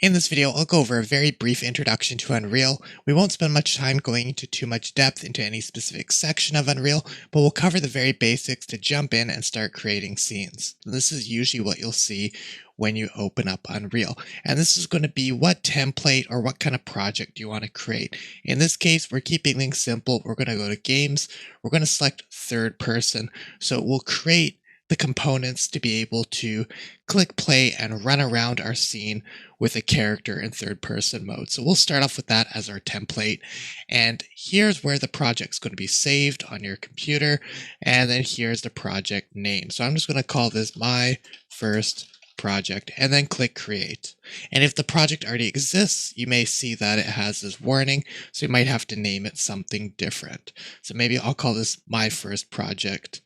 In this video, I'll go over a very brief introduction to Unreal. We won't spend much time going into too much depth into any specific section of Unreal, but we'll cover the very basics to jump in and start creating scenes. This is usually what you'll see when you open up Unreal. And this is going to be what template or what kind of project you want to create. In this case, we're keeping things simple. We're going to go to Games. We're going to select Third Person. So we'll create the components to be able to click play and run around our scene with a character in third person mode. So we'll start off with that as our template. And here's where the project's going to be saved on your computer. And then here's the project name. So I'm just going to call this my first project and then click create. And if the project already exists, you may see that it has this warning. So you might have to name it something different. So maybe I'll call this my first project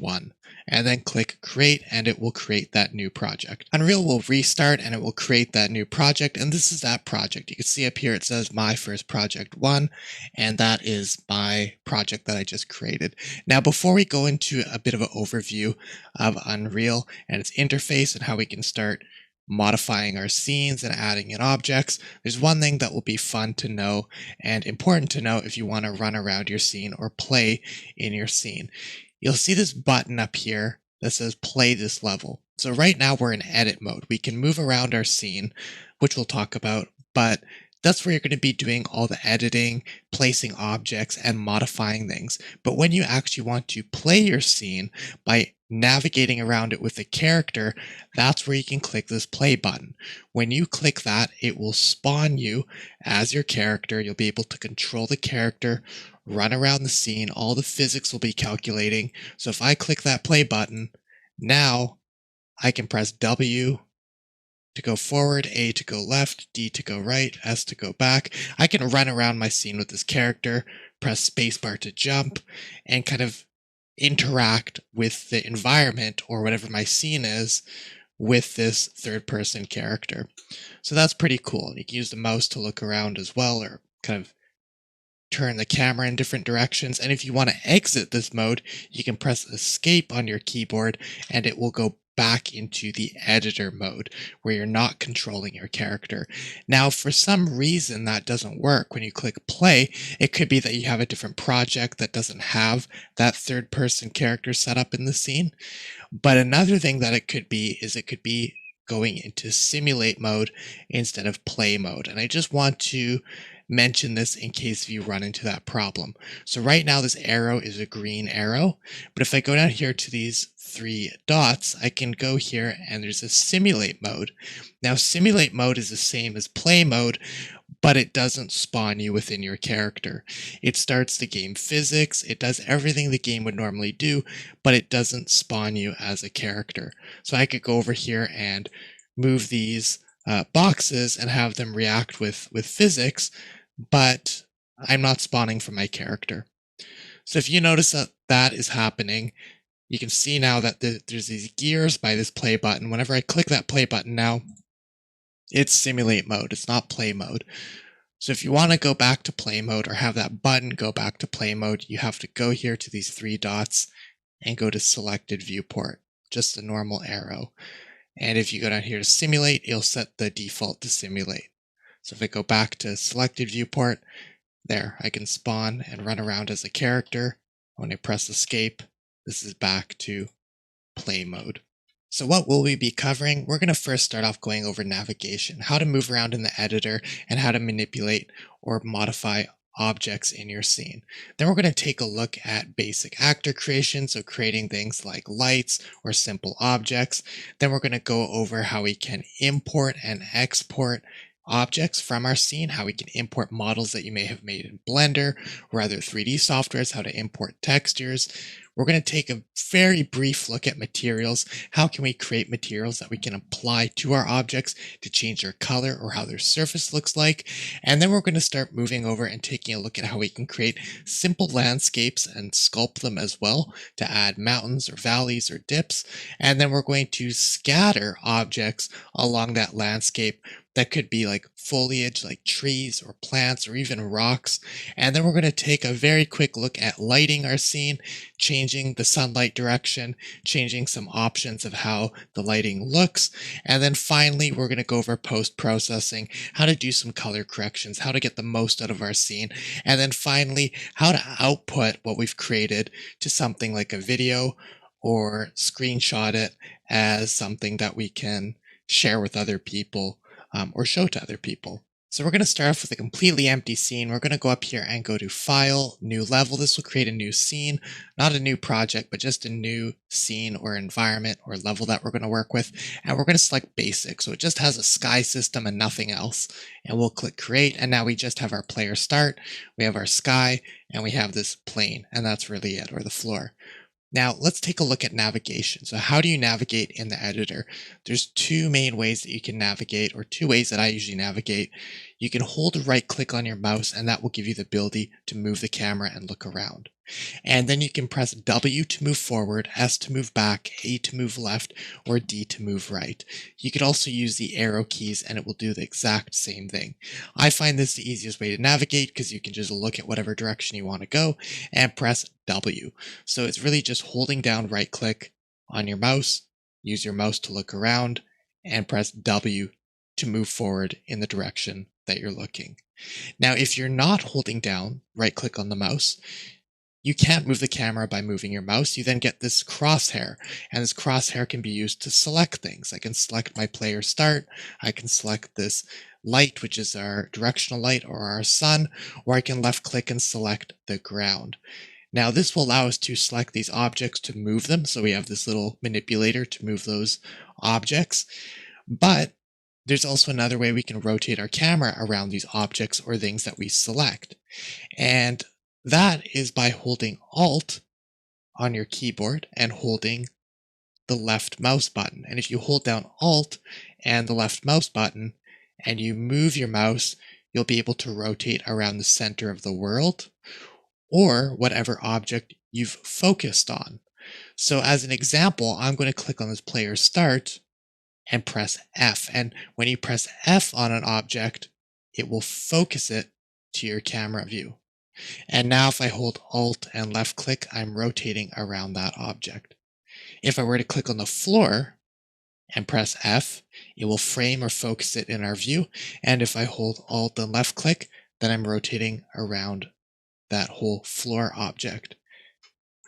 1 and then click create and it will create that new project. Unreal will restart and it will create that new project, and this is that project. You can see up here it says my first project 1, and that is my project that I just created. Now before we go into a bit of an overview of Unreal and its interface and how we can start modifying our scenes and adding in objects, there's one thing that will be fun to know and important to know if you want to run around your scene or play in your scene. You'll see this button up here that says play this level. So right now we're in edit mode. We can move around our scene, which we'll talk about, but that's where you're going to be doing all the editing, placing objects, and modifying things. But when you actually want to play your scene by navigating around it with a character, that's where you can click this play button. When you click that, it will spawn you as your character. You'll be able to control the character, run around the scene, all the physics will be calculating. So if I click that play button, now I can press W to go forward, A to go left, D to go right, S to go back. I can run around my scene with this character, press spacebar to jump, and kind of interact with the environment or whatever my scene is with this third person character. So that's pretty cool. You can use the mouse to look around as well, or kind of turn the camera in different directions. And if you want to exit this mode, you can press escape on your keyboard and it will go back into the editor mode where you're not controlling your character. Now, for some reason that doesn't work when you click play. It could be that you have a different project that doesn't have that third person character set up in the scene. But another thing that it could be is it could be going into simulate mode instead of play mode. And I just want to mention this in case you run into that problem. So right now this arrow is a green arrow, but if I go down here to these 3 dots, I can go here and there's a simulate mode. Now simulate mode is the same as play mode, but it doesn't spawn you within your character. It starts the game physics, it does everything the game would normally do, but it doesn't spawn you as a character. So I could go over here and move these boxes and have them react with physics, but I'm not spawning from my character. So if you notice that that is happening, you can see now that there's these gears by this play button. Whenever I click that play button now, it's simulate mode, it's not play mode. So if you want to go back to play mode or have that button go back to play mode, you have to go here to these 3 dots and go to selected viewport, just a normal arrow. And if you go down here to simulate, it'll set the default to simulate. So if I go back to selected viewport, there, I can spawn and run around as a character. When I press escape, this is back to play mode. So what will we be covering? We're going to first start off going over navigation, how to move around in the editor, and how to manipulate or modify objects in your scene. Then we're going to take a look at basic actor creation, so creating things like lights or simple objects. Then we're going to go over how we can import and export objects from our scene, how we can import models that you may have made in Blender or other 3D softwares, how to import textures. We're going to take a very brief look at materials. How can we create materials that we can apply to our objects to change their color or how their surface looks like? And then we're going to start moving over and taking a look at how we can create simple landscapes and sculpt them as well to add mountains or valleys or dips. And then we're going to scatter objects along that landscape That could be like foliage, like trees or plants or even rocks. And then we're going to take a very quick look at lighting our scene, changing the sunlight direction, changing some options of how the lighting looks. And then finally, we're going to go over post-processing, how to do some color corrections, how to get the most out of our scene. And then finally, how to output what we've created to something like a video or screenshot it as something that we can share with other people or show to other people. So we're going to start off with a completely empty scene. We're going to go up here and go to File, New Level. This will create a new scene, not a new project, but just a new scene or environment or level that we're going to work with. And we're going to select Basic. So it just has a sky system and nothing else. And we'll click Create. And now we just have our player start. We have our sky and we have this plane. And that's really it, or the floor. Now let's take a look at navigation. So how do you navigate in the editor? There's two main ways that you can navigate, or two ways that I usually navigate. You can hold right click on your mouse and that will give you the ability to move the camera and look around. And then you can press W to move forward, S to move back, A to move left, or D to move right. You could also use the arrow keys and it will do the exact same thing. I find this the easiest way to navigate because you can just look at whatever direction you want to go and press W. So it's really just holding down right click on your mouse, use your mouse to look around, and press W to move forward in the direction that you're looking. Now, if you're not holding down right click on the mouse, you can't move the camera by moving your mouse. You then get this crosshair, and this crosshair can be used to select things. I can select my player start. I can select this light, which is our directional light or our sun, or I can left click and select the ground. Now this will allow us to select these objects to move them. So we have this little manipulator to move those objects, but there's also another way we can rotate our camera around these objects or things that we select. And that is by holding Alt on your keyboard and holding the left mouse button. And if you hold down Alt and the left mouse button and you move your mouse, you'll be able to rotate around the center of the world or whatever object you've focused on. So as an example, I'm going to click on this player start and press F. And when you press F on an object, it will focus it to your camera view. And now if I hold Alt and left click, I'm rotating around that object. If I were to click on the floor and press F, it will frame or focus it in our view. And if I hold Alt and left click, then I'm rotating around that whole floor object.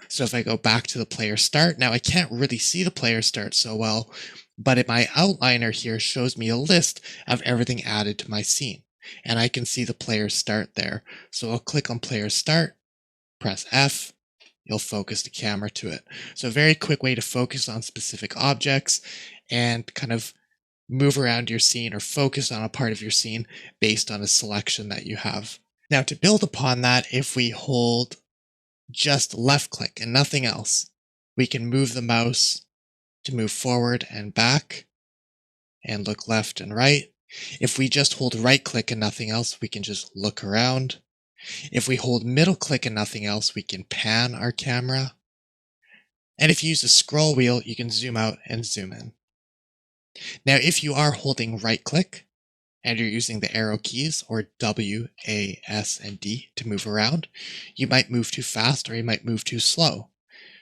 So if I go back to the player start, now I can't really see the player start so well, but my outliner here shows me a list of everything added to my scene. And I can see the player start there. So I'll click on player start, press F, you'll focus the camera to it. So a very quick way to focus on specific objects and kind of move around your scene or focus on a part of your scene based on a selection that you have. Now to build upon that, if we hold just left click and nothing else, we can move the mouse to move forward and back and look left and right. If we just hold right click and nothing else, we can just look around. If we hold middle click and nothing else, we can pan our camera. And if you use the scroll wheel, you can zoom out and zoom in. Now, if you are holding right click and you're using the arrow keys or W, A, S, and D to move around, you might move too fast or you might move too slow.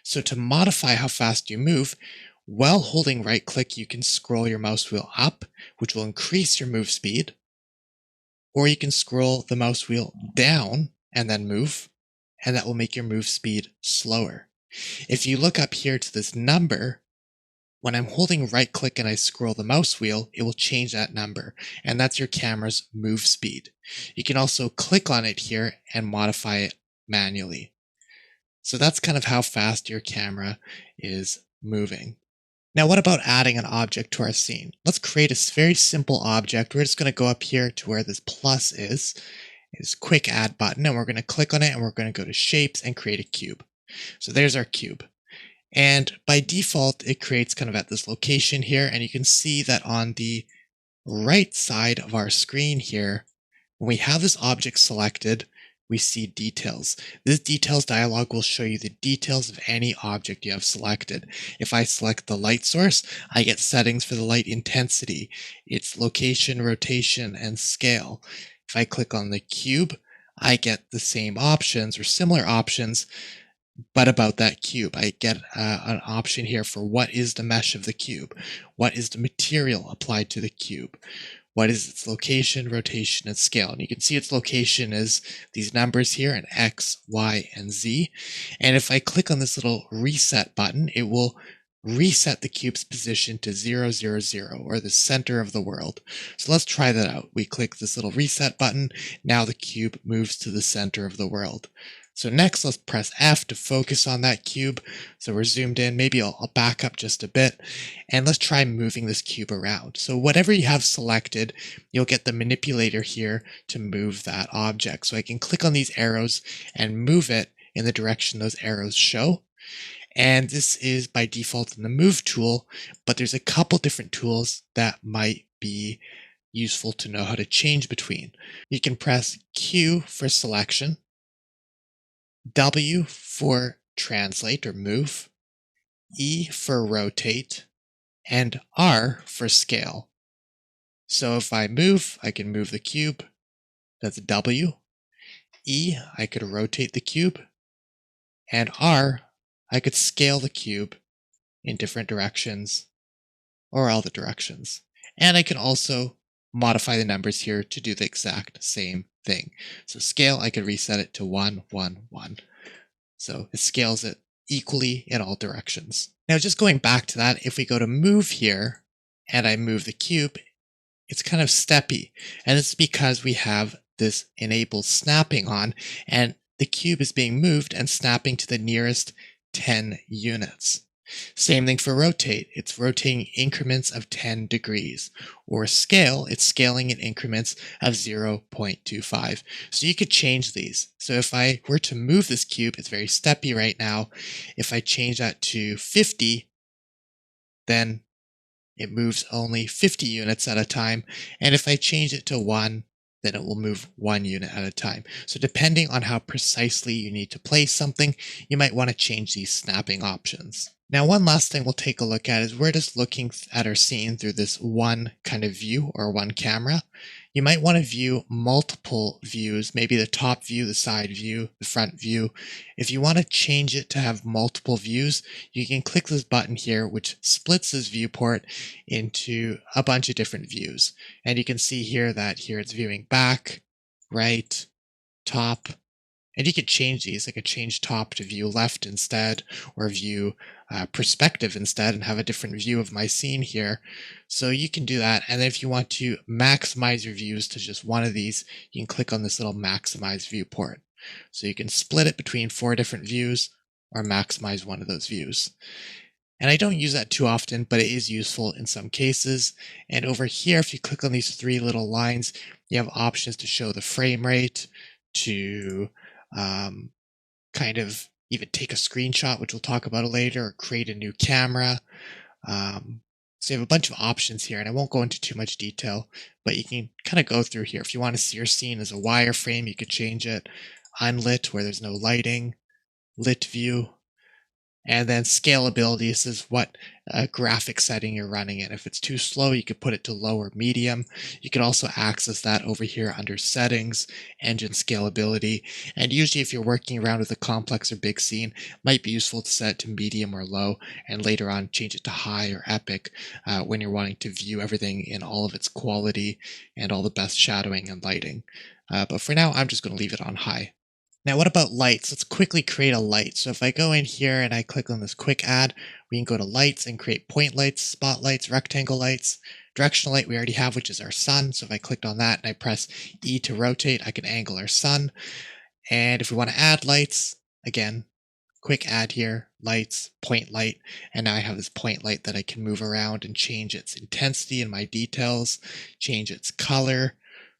So to modify how fast you move, while holding right click, you can scroll your mouse wheel up, which will increase your move speed, or you can scroll the mouse wheel down and then move, and that will make your move speed slower. If you look up here to this number, when I'm holding right click and I scroll the mouse wheel, it will change that number, and that's your camera's move speed. You can also click on it here and modify it manually. So that's kind of how fast your camera is moving. Now, what about adding an object to our scene? Let's create a very simple object. We're just going to go up here to where this plus is quick add button, and we're going to click on it and we're going to go to shapes and create a cube. So there's our cube. And by default, it creates kind of at this location here. And you can see that on the right side of our screen here, when we have this object selected, we see details. This details dialog will show you the details of any object you have selected. If I select the light source, I get settings for the light intensity, its location, rotation, and scale. If I click on the cube, I get the same options or similar options, but about that cube. I get an option here for what is the mesh of the cube, what is the material applied to the cube, what is its location, rotation, and scale. And you can see its location is these numbers here in X, Y, and Z. And if I click on this little reset button, it will reset the cube's position to 0, 0, 0, or the center of the world. So let's try that out. We click this little reset button. Now the cube moves to the center of the world. So next, let's press F to focus on that cube. So we're zoomed in. Maybe I'll back up just a bit, and let's try moving this cube around. So whatever you have selected, you'll get the manipulator here to move that object. So I can click on these arrows and move it in the direction those arrows show. And this is by default in the move tool, but there's a couple different tools that might be useful to know how to change between. You can press Q for selection, W for translate or move, E for rotate, and R for scale. So if I move, I can move the cube. That's W. E, I could rotate the cube. And R, I could scale the cube in different directions or all the directions. And I can also modify the numbers here to do the exact same thing. So scale, I could reset it to 1, 1, 1. So it scales it equally in all directions. Now just going back to that, if we go to move here and I move the cube, it's kind of steppy. And it's because we have this enable snapping on, and the cube is being moved and snapping to the nearest 10 units. Same thing for rotate. It's rotating increments of 10 degrees. Or scale, it's scaling in increments of 0.25. So you could change these. So if I were to move this cube, it's very steppy right now. If I change that to 50, then it moves only 50 units at a time. And if I change it to 1, then it will move 1 unit at a time. So depending on how precisely you need to place something, you might want to change these snapping options. Now, one last thing we'll take a look at is we're just looking at our scene through this one kind of view or one camera. You might want to view multiple views, maybe the top view, the side view, the front view. If you want to change it to have multiple views, you can click this button here, which splits this viewport into a bunch of different views. And you can see here that here it's viewing back, right, top, and you could change these. I could change top to view left instead, or view perspective instead, and have a different view of my scene here. So you can do that. And then if you want to maximize your views to just one of these, you can click on this little maximize viewport. So you can split it between 4 different views or maximize one of those views. And I don't use that too often, but it is useful in some cases. And over here, if you click on these 3 little lines, you have options to show the frame rate, to kind of even take a screenshot, which we'll talk about later, or create a new camera. So you have a bunch of options here, and I won't go into too much detail, but you can kind of go through here. If you want to see your scene as a wireframe, you could change it. Unlit, where there's no lighting. Lit view. And then scalability, this is what graphic setting you're running in. If it's too slow, you could put it to low or medium. You can also access that over here under settings, engine scalability. And usually if you're working around with a complex or big scene, it might be useful to set it to medium or low, and later on change it to high or epic when you're wanting to view everything in all of its quality and all the best shadowing and lighting. But for now, I'm just going to leave it on high. Now, what about lights? Let's quickly create a light. So if I go in here and I click on this quick add, we can go to lights and create point lights, spotlights, rectangle lights. Directional light we already have, which is our sun. So if I clicked on that and I press E to rotate, I can angle our sun. And if we want to add lights, again, quick add here, lights, point light. And now I have this point light that I can move around and change its intensity and my details, change its color.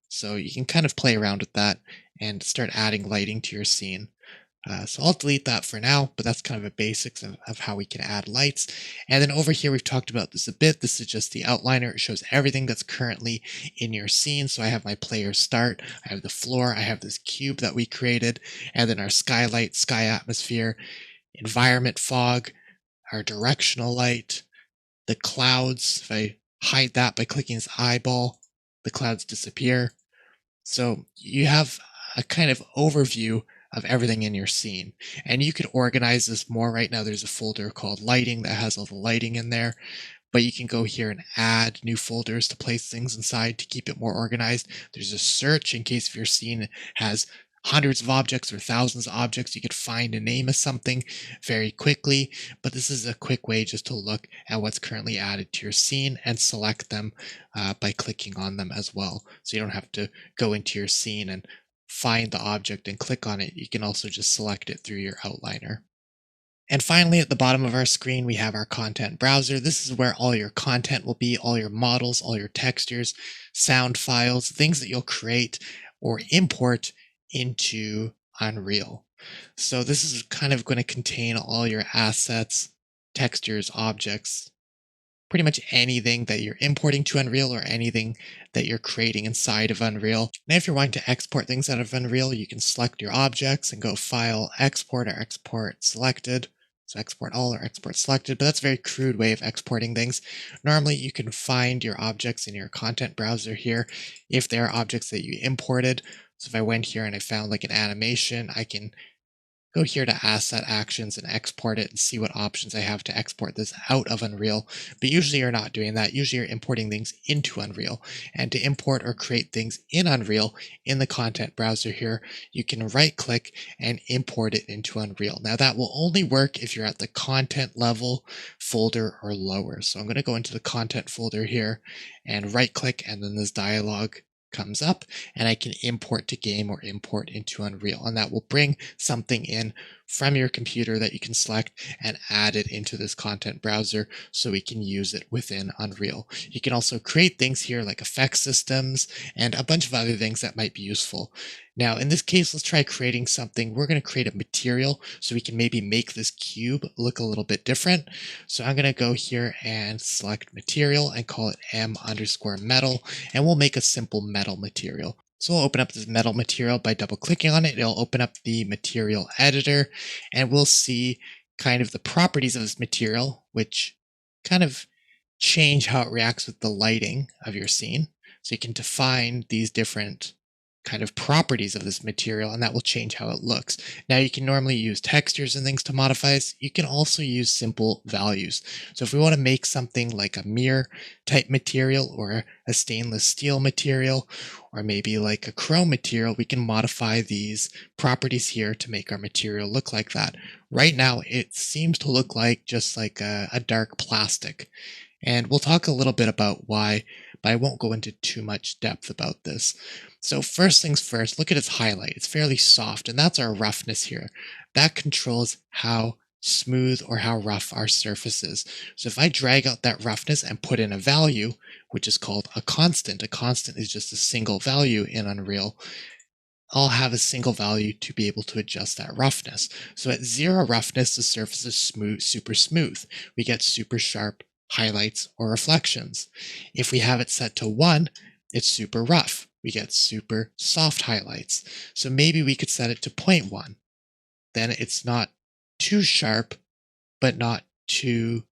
So you can kind of play around with that and start adding lighting to your scene. So I'll delete that for now, but that's kind of a basics of how we can add lights. And then over here, we've talked about this a bit. This is just the outliner. It shows everything that's currently in your scene. So I have my player start, I have the floor, I have this cube that we created, and then our skylight, sky atmosphere, environment fog, our directional light, the clouds. If I hide that by clicking this eyeball, the clouds disappear. So you have a kind of overview of everything in your scene. And you could organize this more. Right now there's a folder called lighting that has all the lighting in there, but you can go here and add new folders to place things inside to keep it more organized. There's a search in case if your scene has hundreds of objects or thousands of objects, you could find a name of something very quickly. But this is a quick way just to look at what's currently added to your scene and select them by clicking on them as well. So you don't have to go into your scene and find the object and click on it. You can also just select it through your outliner. And finally, at the bottom of our screen, we have our content browser. This is where all your content will be, all your models, all your textures, sound files, things that you'll create or import into Unreal. So this is kind of going to contain all your assets, textures, objects, pretty much anything that you're importing to Unreal or anything that you're creating inside of Unreal. Now, if you're wanting to export things out of Unreal, you can select your objects and go File, Export, or Export Selected. So export all or export selected, but that's a very crude way of exporting things. Normally, you can find your objects in your content browser here if they are objects that you imported. So if I went here and I found like an animation, I can go here to Asset Actions and export it and see what options I have to export this out of Unreal. But usually you're not doing that. Usually you're importing things into Unreal. And to import or create things in Unreal in the content browser here, you can right click and import it into Unreal. Now that will only work if you're at the content level folder or lower. So I'm going to go into the content folder here and right click, and then this dialog comes up and I can import to game or import into Unreal, and that will bring something in from your computer that you can select and add it into this content browser so we can use it within Unreal. You can also create things here like effect systems and a bunch of other things that might be useful. Now in this case, let's try creating something. We're going to create a material so we can maybe make this cube look a little bit different. So I'm going to go here and select material and call it m_metal, and we'll make a simple metal material. So we'll open up this metal material by double clicking on it. It'll open up the material editor and we'll see kind of the properties of this material, which kind of change how it reacts with the lighting of your scene. So you can define these different kind of properties of this material, and that will change how it looks. Now you can normally use textures and things to modify this. You can also use simple values. So if we want to make something like a mirror type material or a stainless steel material, or maybe like a chrome material, we can modify these properties here to make our material look like that. Right now, it seems to look like just like a dark plastic. And we'll talk a little bit about why, but I won't go into too much depth about this. So first things first, look at its highlight. It's fairly soft, and that's our roughness here. That controls how smooth or how rough our surface is. So if I drag out that roughness and put in a value, which is called a constant is just a single value in Unreal, I'll have a single value to be able to adjust that roughness. So at 0 roughness, the surface is smooth, super smooth. We get super sharp highlights or reflections. If we have it set to 1, it's super rough. We get super soft highlights. So maybe we could set it to 0.1. Then it's not too sharp, but not too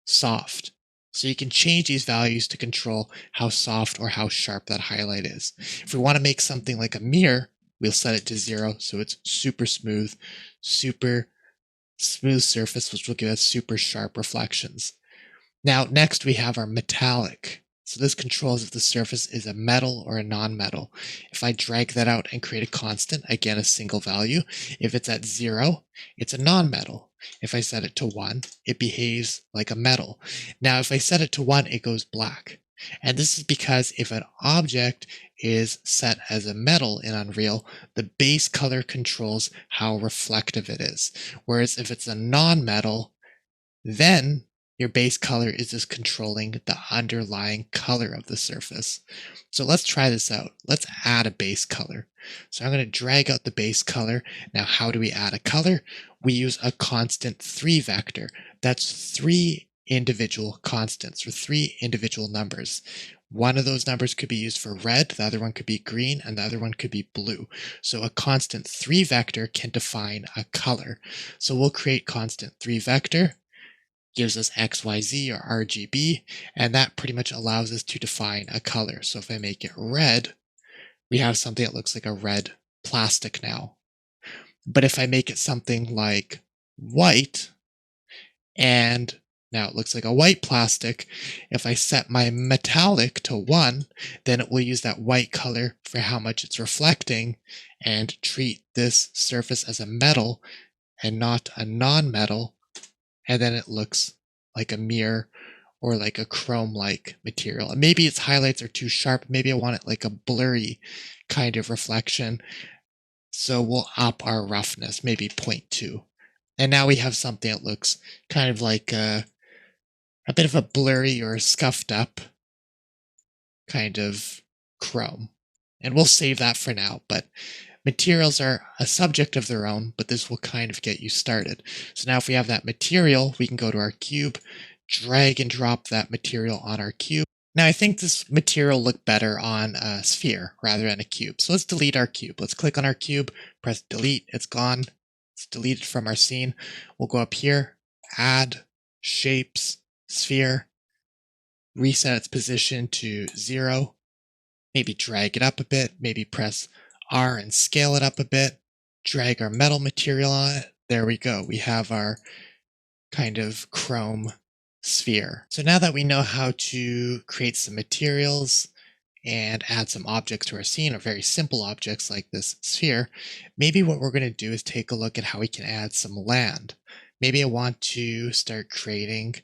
soft. So you can change these values to control how soft or how sharp that highlight is. If we want to make something like a mirror, we'll set it to 0, so it's super smooth surface, which will give us super sharp reflections. Now, next we have our metallic. So this controls if the surface is a metal or a non-metal. If I drag that out and create a constant, again a single value, if it's at 0, it's a non-metal. If I set it to 1, it behaves like a metal. Now, if I set it to 1, it goes black. And this is because if an object is set as a metal in Unreal, the base color controls how reflective it is. Whereas if it's a non-metal, then Your base color is just controlling the underlying color of the surface. So let's try this out. Let's add a base color. So I'm going to drag out the base color. Now, how do we add a color? We use a constant 3 vector. That's 3 individual constants or 3 individual numbers. One of those numbers could be used for red, the other one could be green, and the other one could be blue. So a constant 3 vector can define a color. So we'll create constant 3 vector, gives us XYZ or RGB, and that pretty much allows us to define a color. So if I make it red, we have something that looks like a red plastic now. But if I make it something like white, and now it looks like a white plastic, if I set my metallic to 1, then it will use that white color for how much it's reflecting and treat this surface as a metal and not a non-metal, and then it looks like a mirror or like a chrome-like material. And maybe its highlights are too sharp. Maybe I want it like a blurry kind of reflection. So we'll up our roughness, maybe 0.2. And now we have something that looks kind of like a bit of a blurry or scuffed up kind of chrome. And we'll save that for now, but materials are a subject of their own, but this will kind of get you started. So now if we have that material, we can go to our cube, drag and drop that material on our cube. Now I think this material looked better on a sphere rather than a cube. So let's delete our cube. Let's click on our cube, press delete, it's gone. It's deleted from our scene. We'll go up here, add, shapes, sphere, reset its position to 0, maybe drag it up a bit, maybe press R and scale it up a bit, drag our metal material on it. There we go. We have our kind of chrome sphere. So now that we know how to create some materials and add some objects to our scene, or very simple objects like this sphere, maybe what we're going to do is take a look at how we can add some land. Maybe I want to start creating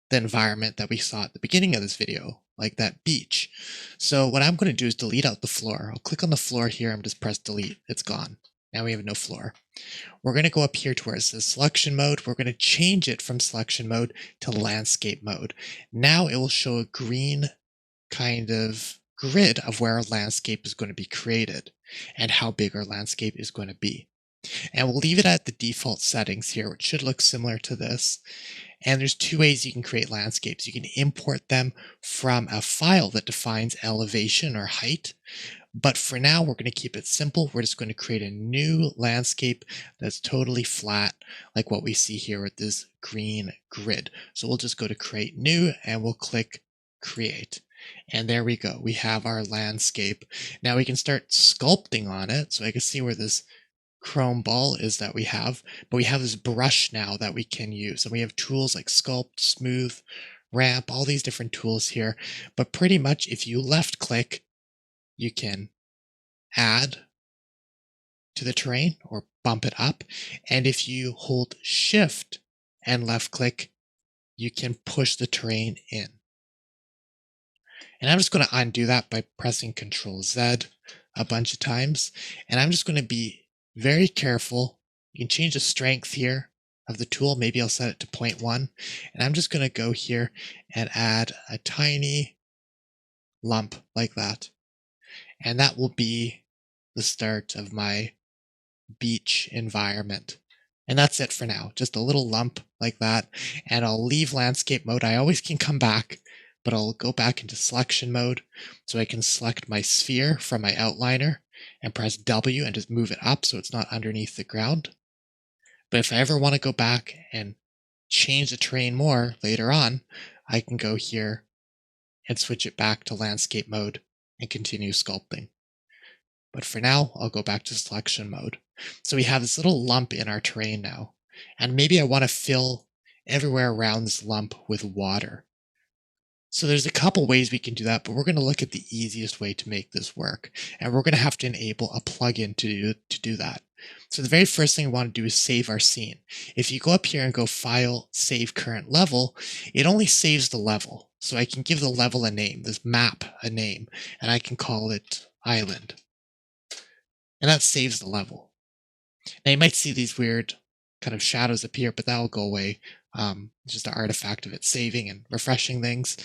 the environment that we saw at the beginning of this video, like that beach. So what I'm going to do is delete out the floor. I'll click on the floor here and just press delete. It's gone. Now we have no floor. We're going to go up here to where it says selection mode. We're going to change it from selection mode to landscape mode. Now it will show a green kind of grid of where our landscape is going to be created and how big our landscape is going to be. And we'll leave it at the default settings here, which should look similar to this. And there's 2 ways you can create landscapes. You can import them from a file that defines elevation or height. But for now, we're going to keep it simple. We're just going to create a new landscape that's totally flat, like what we see here with this green grid. So we'll just go to create new and we'll click create. And there we go. We have our landscape. Now we can start sculpting on it. So I can see where this chrome ball is that we have, but we have this brush now that we can use. And we have tools like sculpt, smooth, ramp, all these different tools here. But pretty much if you left click, you can add to the terrain or bump it up. And if you hold shift and left click, you can push the terrain in. And I'm just going to undo that by pressing Control Z a bunch of times. And I'm just going to be very careful. You can change the strength here of the tool. Maybe I'll set it to 0.1. And I'm just going to go here and add a tiny lump like that. And that will be the start of my beach environment. And that's it for now. Just a little lump like that. And I'll leave landscape mode. I always can come back, but I'll go back into selection mode so I can select my sphere from my outliner and press W and just move it up so it's not underneath the ground. But if I ever want to go back and change the terrain more later on, I can go here and switch it back to landscape mode and continue sculpting. But for now, I'll go back to selection mode. So we have this little lump in our terrain now. And maybe I want to fill everywhere around this lump with water. So there's a couple ways we can do that, but we're going to look at the easiest way to make this work. And we're going to have to enable a plugin to do that. So the very first thing we want to do is save our scene. If you go up here and go File, Save Current Level, it only saves the level. So I can give the level a name, this map a name, and I can call it Island. And that saves the level. Now you might see these weird kind of shadows appear, but that'll go away It's just an artifact of it saving and refreshing things.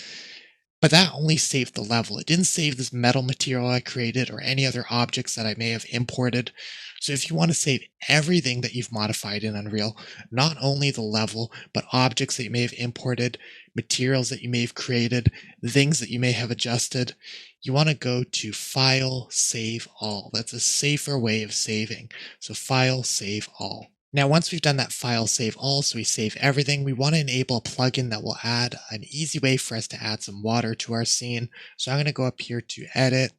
But that only saved the level. It didn't save this metal material I created or any other objects that I may have imported. So if you want to save everything that you've modified in Unreal, not only the level, but objects that you may have imported, materials that you may have created, things that you may have adjusted, you want to go to File, Save All. That's a safer way of saving. So File, Save All. Now, once we've done that file save all, so we save everything, we want to enable a plugin that will add an easy way for us to add some water to our scene. So I'm going to go up here to Edit,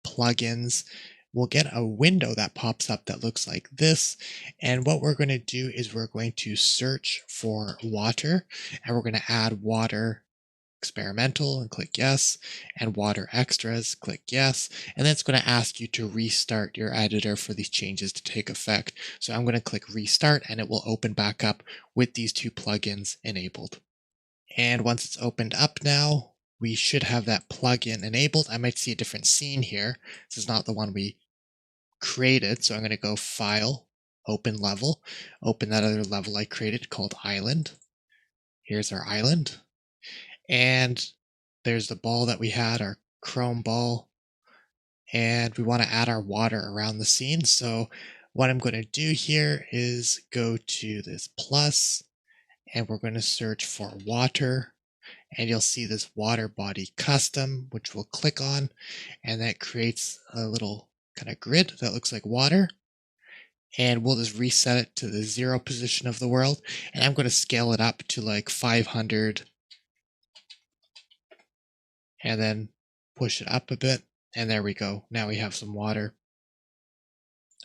Plugins. We'll get a window that pops up that looks like this. And what we're going to do is we're going to search for water, and we're going to add water experimental and click yes, and water extras, click yes, and then it's going to ask you to restart your editor for these changes to take effect. So I'm going to click restart and it will open back up with these two plugins enabled. And once it's opened up now, we should have that plugin enabled. I might see a different scene here. This is not the one we created, so I'm going to go File, Open Level, open that other level I created called Island. Here's our island. And there's the ball that we had, our chrome ball. And we want to add our water around the scene. So what I'm going to do here is go to this plus, and we're going to search for water. And you'll see this water body custom, which we'll click on. And that creates a little kind of grid that looks like water. And we'll just reset it to the 0 position of the world. And I'm going to scale it up to like 500. And then push it up a bit, and there we go. Now we have some water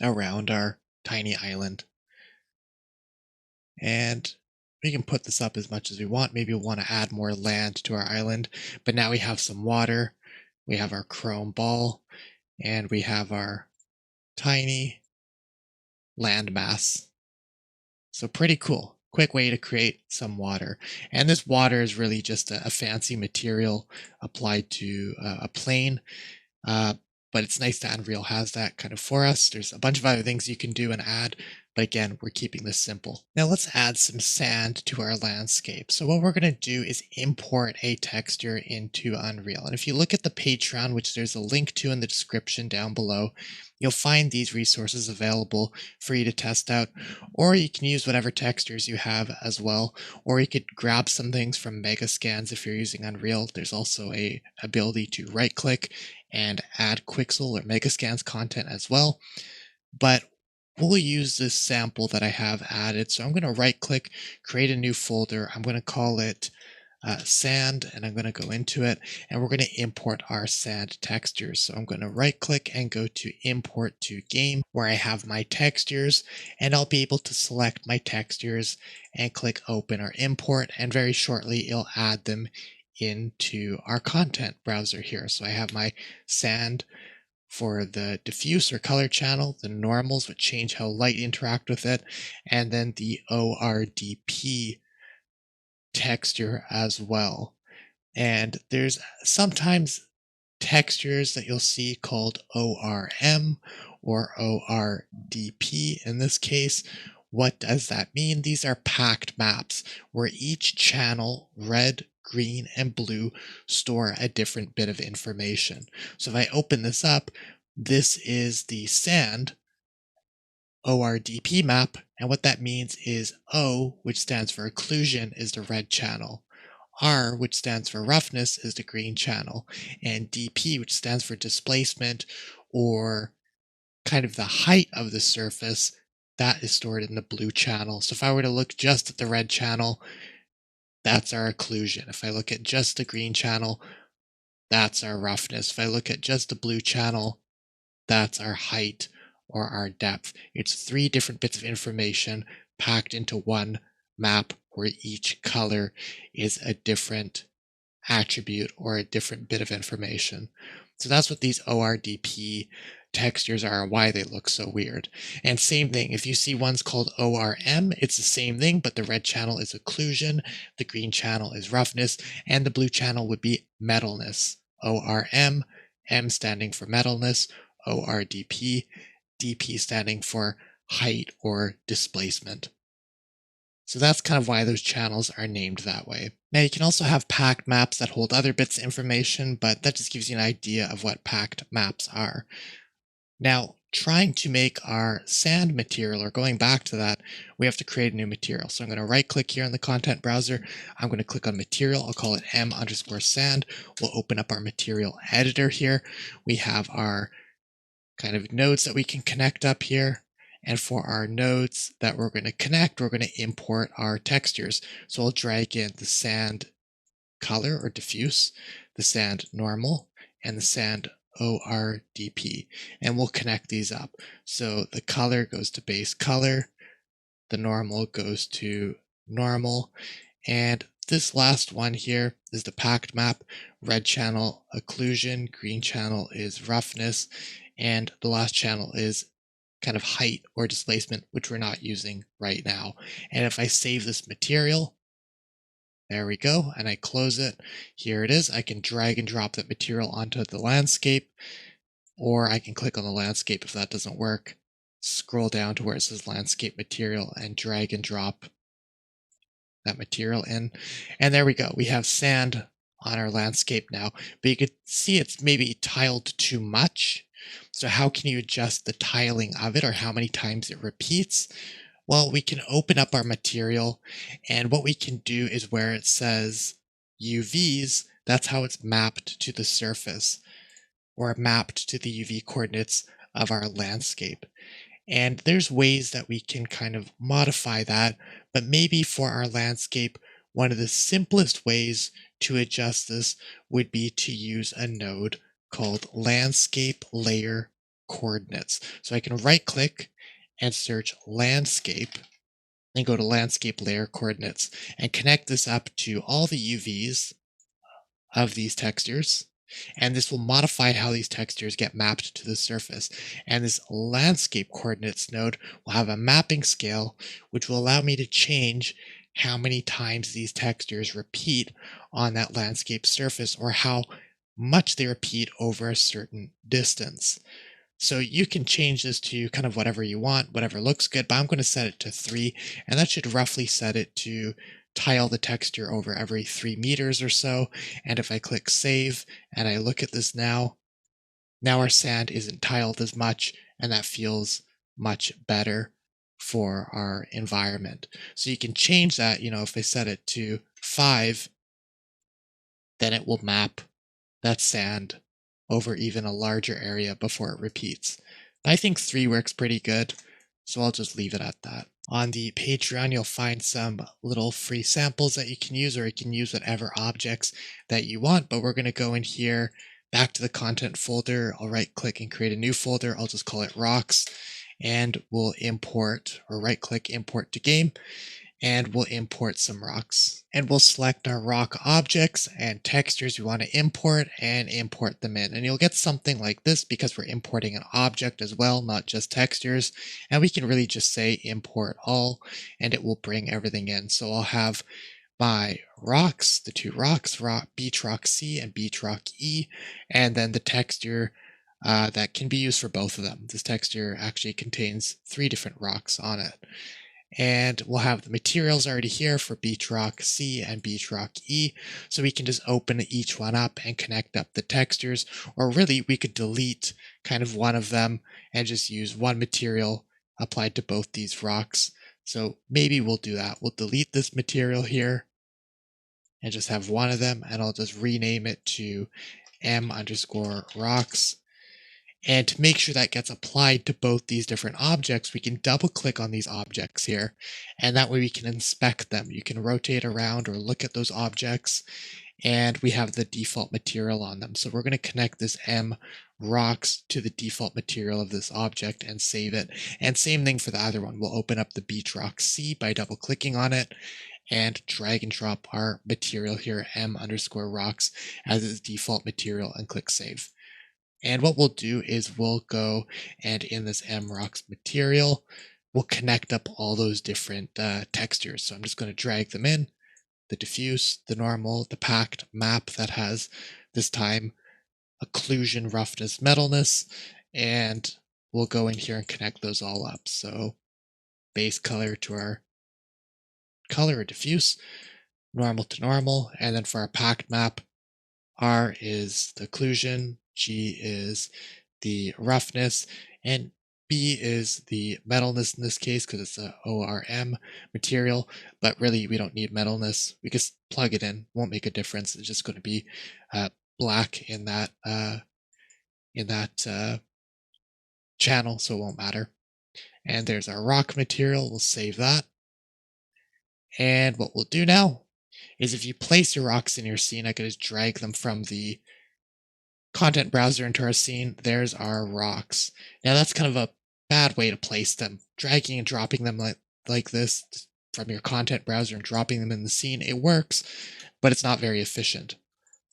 around our tiny island. And we can put this up as much as we want. Maybe we'll want to add more land to our island, but now we have some water. We have our chrome ball, and we have our tiny landmass. So pretty cool. Quick way to create some water. And this water is really just a fancy material applied to a plane. But it's nice that Unreal has that kind of for us. There's a bunch of other things you can do and add, but again, we're keeping this simple. Now let's add some sand to our landscape. So what we're going to do is import a texture into Unreal. And if you look at the Patreon, which there's a link to in the description down below, you'll find these resources available for you to test out, or you can use whatever textures you have as well, or you could grab some things from Megascans if you're using Unreal. There's also a ability to right click and add Quixel or Megascans content as well. But we'll use this sample that I have added. So I'm going to right click, create a new folder. I'm going to call it sand, and I'm going to go into it, and we're going to import our sand textures. So I'm going to right click and go to import to game, where I have my textures, and I'll be able to select my textures and click open or import, and very shortly it'll add them into our content browser here. So I have my sand for the diffuse or color channel, the normals which change how light interact with it, and then the ORDP texture as well. And there's sometimes textures that you'll see called ORM or ORDP in this case. What does that mean? These are packed maps where each channel, red, green, and blue, store a different bit of information. So if I open this up, this is the sand ORDP map, and what that means is O, which stands for occlusion, is the red channel. R, which stands for roughness, is the green channel, and DP, which stands for displacement or kind of the height of the surface, that is stored in the blue channel. So if I were to look just at the red channel, that's our occlusion. If I look at just the green channel, that's our roughness. If I look at just the blue channel, that's our height or our depth. It's 3 different bits of information packed into one map where each color is a different attribute or a different bit of information. So that's what these ORDP textures are and why they look so weird. And same thing, if you see ones called ORM, it's the same thing, but the red channel is occlusion, the green channel is roughness, and the blue channel would be metalness. ORM, M standing for metalness, ORDP, DP standing for height or displacement. So that's kind of why those channels are named that way. Now you can also have packed maps that hold other bits of information, but that just gives you an idea of what packed maps are. Now, trying to make our sand material, or going back to that, we have to create a new material. So I'm going to right click here in the content browser. I'm going to click on material. I'll call it m_sand. We'll open up our material editor here. We have our kind of nodes that we can connect up here. And for our nodes that we're going to connect, we're going to import our textures. So I'll drag in the sand color or diffuse, the sand normal, and the sand ORDP, and we'll connect these up. So the color goes to base color, the normal goes to normal, and this last one here is the packed map. Red channel occlusion, green channel is roughness, and the last channel is kind of height or displacement, which we're not using right now. And if I save this material, there we go, and I close it. Here it is. I can drag and drop that material onto the landscape, or I can click on the landscape if that doesn't work. Scroll down to where it says landscape material and drag and drop that material in. And there we go. We have sand on our landscape now, but you could see it's maybe tiled too much. So how can you adjust the tiling of it, or how many times it repeats? Well, we can open up our material, and what we can do is where it says UVs, that's how it's mapped to the surface, or mapped to the UV coordinates of our landscape. And there's ways that we can kind of modify that, but maybe for our landscape, one of the simplest ways to adjust this would be to use a node called landscape layer coordinates. So I can right click and search landscape and go to landscape layer coordinates and connect this up to all the UVs of these textures. And this will modify how these textures get mapped to the surface. And this landscape coordinates node will have a mapping scale, which will allow me to change how many times these textures repeat on that landscape surface, or how much they repeat over a certain distance. So you can change this to kind of whatever you want, whatever looks good, but I'm going to set it to 3, and that should roughly set it to tile the texture over every 3 meters or so. And if I click save and I look at this now our sand isn't tiled as much, and that feels much better for our environment. So you can change that, if I set it to 5, then it will map that sand over even a larger area before it repeats. I think 3 works pretty good, so I'll just leave it at that. On the Patreon, you'll find some little free samples that you can use, or you can use whatever objects that you want, but we're going to go in here, back to the content folder. I'll right click and create a new folder. I'll just call it rocks, and we'll import, or right click, import to game, and we'll import some rocks. And we'll select our rock objects and textures we want to import and import them in. And you'll get something like this because we're importing an object as well, not just textures. And we can really just say import all, and it will bring everything in. So I'll have my rocks, the 2 rocks, beach rock C and beach rock E, and then the texture that can be used for both of them. This texture actually contains 3 different rocks on it. And we'll have the materials already here for beach rock C and beach rock E. So we can just open each one up and connect up the textures, or really we could delete kind of one of them and just use one material applied to both these rocks. So maybe we'll do that. We'll delete this material here and just have one of them, and I'll just rename it to m_rocks. And to make sure that gets applied to both these different objects, we can double click on these objects here, and that way we can inspect them. You can rotate around or look at those objects, and we have the default material on them. So we're going to connect this M rocks to the default material of this object and save it. And same thing for the other one. We'll open up the beach rock C by double clicking on it and drag and drop our material here, m_rocks, as its default material, and click save. And what we'll do is we'll go and in this mrocks material, we'll connect up all those different textures. So I'm just going to drag them in, the diffuse, the normal, the packed map that has this time occlusion, roughness, metalness, and we'll go in here and connect those all up. So base color to our color or diffuse, normal to normal. And then for our packed map, R is the occlusion, G is the roughness, and B is the metalness in this case because it's a ORM material, but really we don't need metalness. We just plug it in, won't make a difference. It's just going to be black in that channel, so it won't matter. And there's our rock material. We'll save that. And what we'll do now is if you place your rocks in your scene, I can just drag them from the content browser into our scene. There's our rocks. Now that's kind of a bad way to place them. Dragging and dropping them like this from your content browser and dropping them in the scene. It works, but it's not very efficient.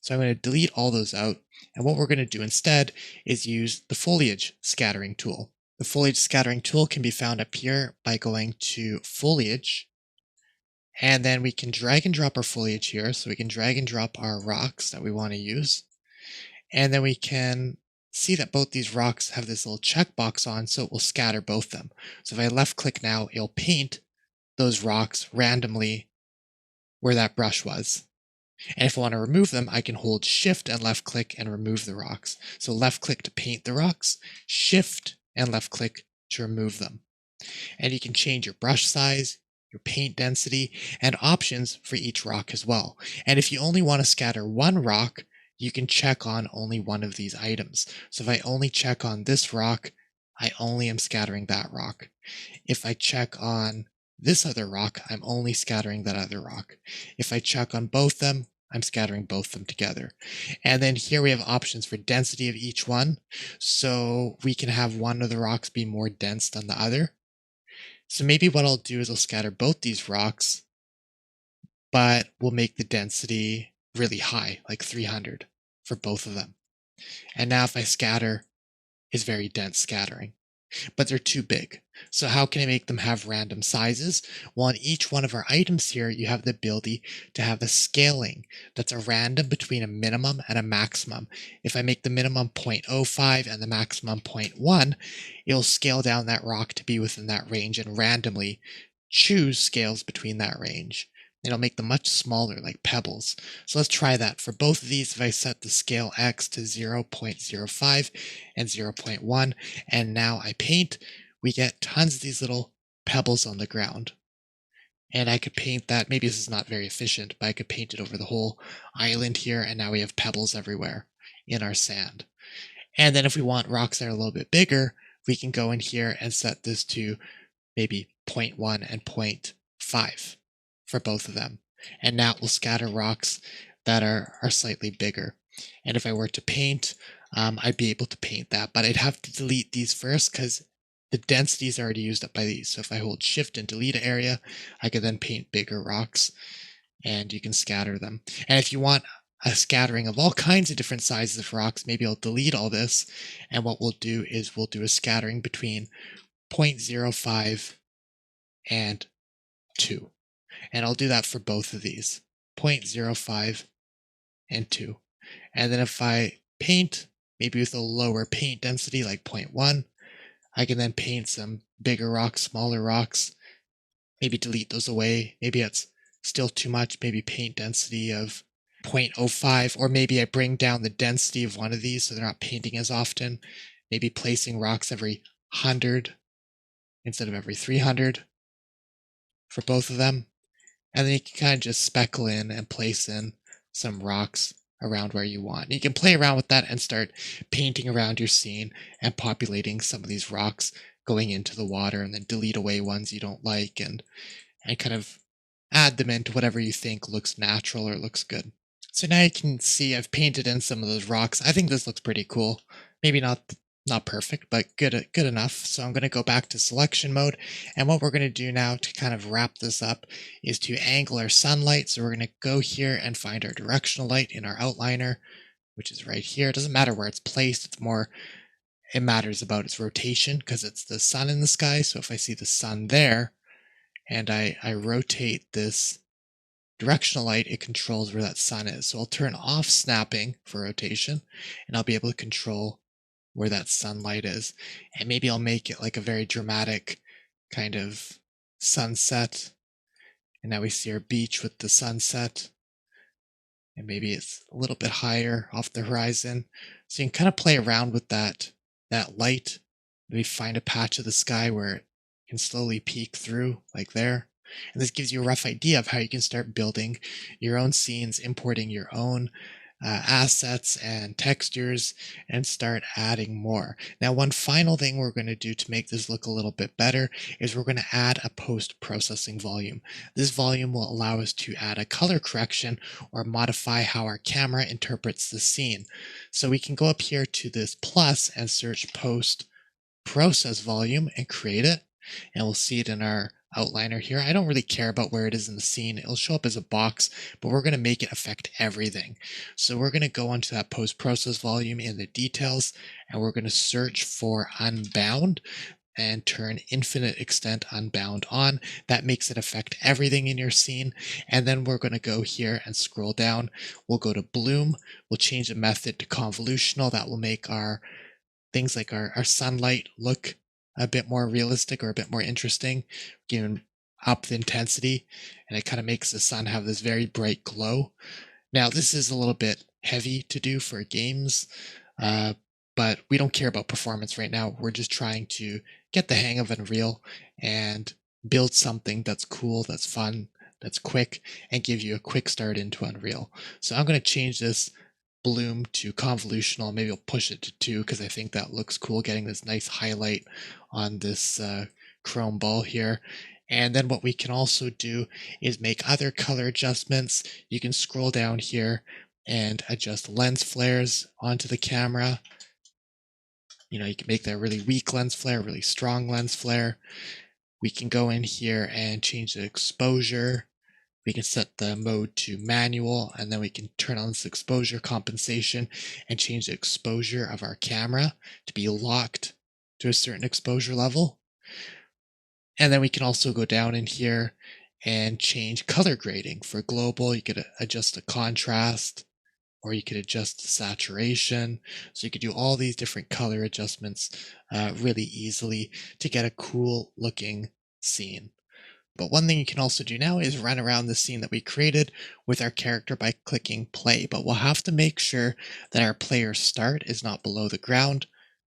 So I'm going to delete all those out. And what we're going to do instead is use the Foliage Scattering tool. The Foliage Scattering tool can be found up here by going to Foliage. And then we can drag and drop our foliage here. So we can drag and drop our rocks that we want to use. And then we can see that both these rocks have this little checkbox on, so it will scatter both them. So if I left click now, it'll paint those rocks randomly where that brush was. And if I want to remove them, I can hold shift and left click and remove the rocks. So left click to paint the rocks, shift and left click to remove them. And you can change your brush size, your paint density, and options for each rock as well. And if you only want to scatter one rock, you can check on only one of these items. So if I only check on this rock, I only am scattering that rock. If I check on this other rock, I'm only scattering that other rock. If I check on both them, I'm scattering both them together. And then here we have options for density of each one. So we can have one of the rocks be more dense than the other. So maybe what I'll do is I'll scatter both these rocks, but we'll make the density really high, like 300 for both of them. And now if I scatter, it's very dense scattering, but they're too big. So how can I make them have random sizes? Well, on each one of our items here, you have the ability to have a scaling that's a random between a minimum and a maximum. If I make the minimum 0.05 and the maximum 0.1, it'll scale down that rock to be within that range and randomly choose scales between that range. It'll make them much smaller, like pebbles. So let's try that. For both of these, if I set the scale X to 0.05 and 0.1, and now I paint, we get tons of these little pebbles on the ground. And I could paint that, maybe this is not very efficient, but I could paint it over the whole island here, and now we have pebbles everywhere in our sand. And then if we want rocks that are a little bit bigger, we can go in here and set this to maybe 0.1 and 0.5 for both of them. And now it will scatter rocks that are slightly bigger. And if I were to paint, I'd be able to paint that, but I'd have to delete these first because the density is already used up by these. So if I hold shift and delete an area, I could then paint bigger rocks and you can scatter them. And if you want a scattering of all kinds of different sizes of rocks, maybe I'll delete all this. And what we'll do is we'll do a scattering between 0.05 and 2. And I'll do that for both of these, 0.05 and 2. And then if I paint, maybe with a lower paint density like 0.1, I can then paint some bigger rocks, smaller rocks, maybe delete those away. Maybe it's still too much, maybe paint density of 0.05, or maybe I bring down the density of one of these so they're not painting as often, maybe placing rocks every 100 instead of every 300 for both of them. And then you can kind of just speckle in and place in some rocks around where you want. You can play around with that and start painting around your scene and populating some of these rocks going into the water, and then delete away ones you don't like and kind of add them into whatever you think looks natural or looks good. So now you can see I've painted in some of those rocks. I think this looks pretty cool. Maybe not perfect, but good enough. So I'm going to go back to selection mode. And what we're going to do now to kind of wrap this up is to angle our sunlight. So we're going to go here and find our directional light in our outliner, which is right here. It doesn't matter where it's placed. It matters about its rotation because it's the sun in the sky. So if I see the sun there and I rotate this directional light, it controls where that sun is. So I'll turn off snapping for rotation and I'll be able to control where that sunlight is. And maybe I'll make it like a very dramatic kind of sunset And now we see our beach with the sunset. And maybe it's a little bit higher off the horizon. So you can kind of play around with that light. Maybe find a patch of the sky where it can slowly peek through, like there. And this gives you a rough idea of how you can start building your own scenes, importing your own assets and textures, and start adding more. Now, one final thing we're going to do to make this look a little bit better is we're going to add a post-processing volume. This volume will allow us to add a color correction or modify how our camera interprets the scene. So we can go up here to this plus and search post process volume and create it. And we'll see it in our outliner here. I don't really care about where it is in the scene. It'll show up as a box, but we're going to make it affect everything. So we're going to go onto that post process volume in the details, and we're going to search for unbound and turn infinite extent unbound on. That makes it affect everything in your scene. And then we're going to go here and scroll down. We'll go to bloom. We'll change the method to convolutional. That will make our things like our sunlight look a bit more realistic or a bit more interesting, giving up the intensity, and it kind of makes the sun have this very bright glow. Now, this is a little bit heavy to do for games, uh, but we don't care about performance right now. We're just trying to get the hang of Unreal and build something that's cool, that's fun, that's quick, and give you a quick start into Unreal. So I'm going to change this bloom to convolutional. Maybe I'll push it to 2 because I think that looks cool, getting this nice highlight on this chrome ball here. And then what we can also do is make other color adjustments. You can scroll down here and adjust lens flares onto the camera. You know, you can make that really weak lens flare, really strong lens flare. We can go in here and change the exposure. We can set the mode to manual, and then we can turn on this exposure compensation and change the exposure of our camera to be locked to a certain exposure level. And then we can also go down in here and change color grading. For global, you could adjust the contrast, or you could adjust the saturation. So you could do all these different color adjustments really easily to get a cool looking scene. But one thing you can also do now is run around the scene that we created with our character by clicking play. But we'll have to make sure that our player start is not below the ground.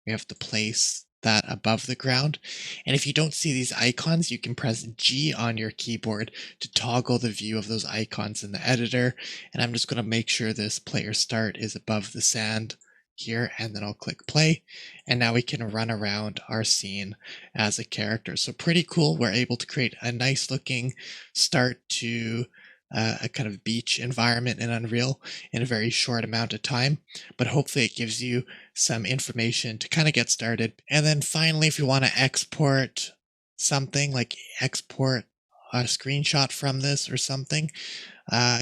We have to place that above the ground. And if you don't see these icons, you can press G on your keyboard to toggle the view of those icons in the editor. And I'm just going to make sure this player start is above the sand here, and then I'll click play. And now we can run around our scene as a character. So pretty cool. We're able to create a nice looking start to a kind of beach environment in Unreal in a very short amount of time, but hopefully it gives you some information to kind of get started. And then finally, if you want to export something, like export a screenshot from this or something,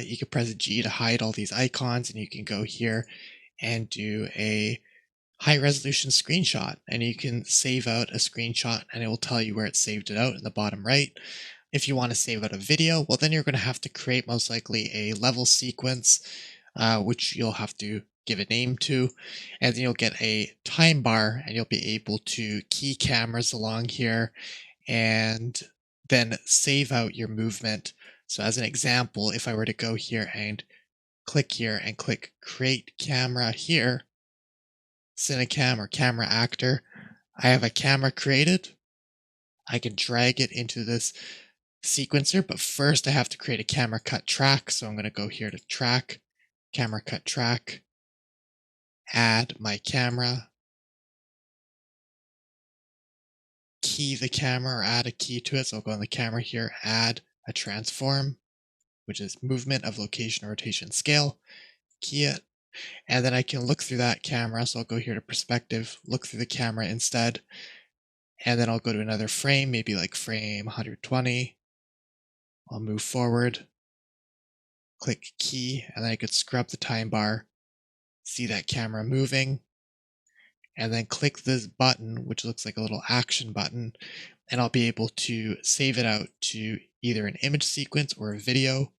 you can press G to hide all these icons, and you can go here and do a high resolution screenshot, and you can save out a screenshot and it will tell you where it saved it out in the bottom right. If you want to save out a video, well, then you're going to have to create most likely a level sequence, which you'll have to give a name to, and then you'll get a time bar, and you'll be able to key cameras along here and then save out your movement. So as an example, if I were to go here and click here and click create camera here, Cinecam or camera actor, I have a camera created. I can drag it into this sequencer, but first I have to create a camera cut track. So I'm going to go here to track, camera cut track, add my camera, key the camera or add a key to it. So I'll go on the camera here, add a transform, which is movement of location, rotation, scale, key it. And then I can look through that camera. So I'll go here to perspective, look through the camera instead. And then I'll go to another frame, maybe like frame 120. I'll move forward, click key, and then I could scrub the time bar, see that camera moving, and then click this button, which looks like a little action button, and I'll be able to save it out to either an image sequence or a video.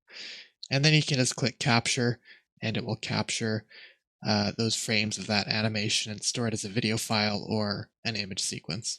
And then you can just click capture, and it will capture those frames of that animation and store it as a video file or an image sequence.